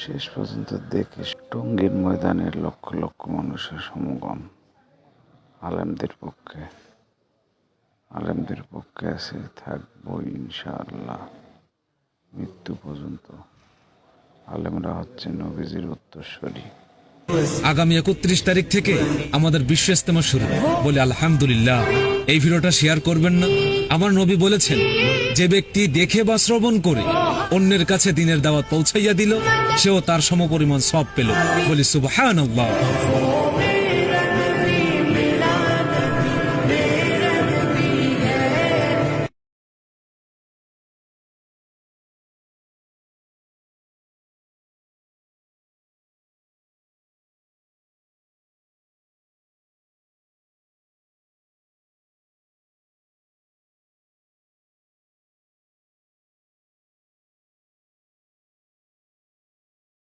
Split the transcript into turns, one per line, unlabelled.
শেষ পর্যন্ত দেখে টঙ্গীর ময়দানের লক্ষ লক্ষ মানুষের সমাগম আলেমদের পক্ষে আছে, থাকবো ইনশাআল্লাহ মৃত্যু পর্যন্ত। আলেমরা হচ্ছে নবীজির উত্তরসূরি।
আগামী 31 তারিখ থেকে আমাদের বিশ্ব ইজতেমা শুরু, বলে আলহামদুলিল্লাহ। এই ভিডিওটা শেয়ার করবেন না? আমার নবী বলেছেন, যে ব্যক্তি দেখে বা শ্রবণ করে অন্যের কাছে দ্বীনের দাওয়াত পৌঁছাইয়া দিল, সেও তার সমপরিমাণ সওয়াব পেল। বলি সুবহানাল্লাহ।